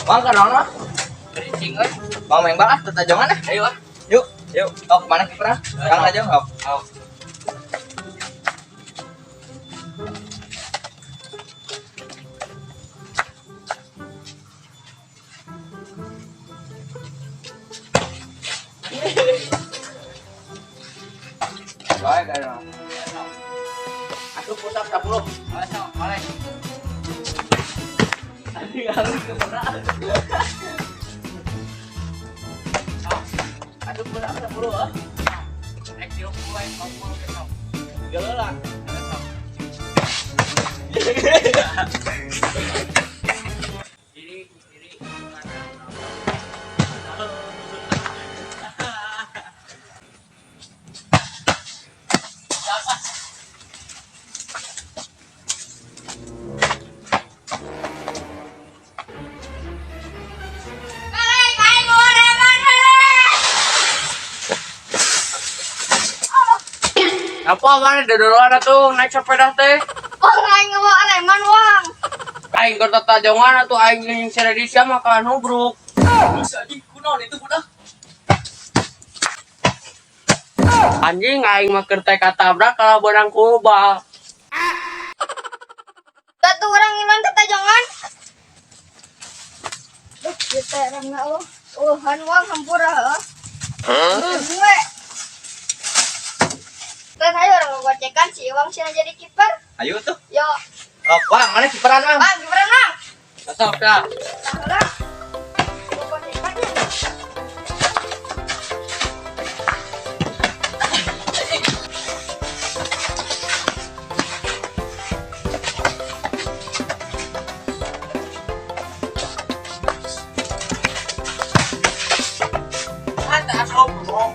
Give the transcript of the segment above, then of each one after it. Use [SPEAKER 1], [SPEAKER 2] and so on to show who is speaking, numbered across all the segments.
[SPEAKER 1] Bang kan ono.
[SPEAKER 2] Racing euy.
[SPEAKER 1] Bang main bal ah tetajongan ah.
[SPEAKER 2] Ayo ah.
[SPEAKER 1] Yuk, yuk. Oh, kemana kipernya? Kang aja, oh.
[SPEAKER 2] Oh.
[SPEAKER 1] Baik, ayo. Aku pusat 10.
[SPEAKER 2] Masuk, boleh.
[SPEAKER 1] Tadi harus ke mana? Aku pusat 10 ah.
[SPEAKER 2] Naik di rumah ngomong besok.
[SPEAKER 1] Jalan lah.
[SPEAKER 2] Kiri, kiri, kanan. Apa mana dodoloan atuh naik sepeda teh?
[SPEAKER 3] Wang aing ngebawa Areman wang.
[SPEAKER 2] Aing keur tatajongan atuh aing jeung Seredi sia mah ka nubruk.
[SPEAKER 1] Bisa anjing kunaon itu budak.
[SPEAKER 2] Anjing aing mah keur teh katabrak kalau benang kulba.
[SPEAKER 3] Satu orang iman tetajongan. Kita orang nggak lo. Han wang hampura heuh. Gue. Kan ayo orang gocekan si Iwang sih jadi kiper.
[SPEAKER 1] Ayo tuh.
[SPEAKER 3] Yo,
[SPEAKER 1] Oh, Bang, mana kiperan, Bang?
[SPEAKER 3] bang gimana bang?
[SPEAKER 2] Masuk dah.
[SPEAKER 3] Salah. Gocekannya.
[SPEAKER 2] Ada asal bro.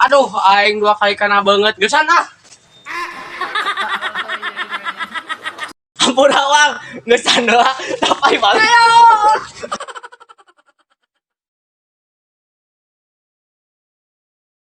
[SPEAKER 2] Aduh, aing 2 kali kena banget gesan ah. Ampun awang, gesan doang, tapi banget.
[SPEAKER 3] Ayo.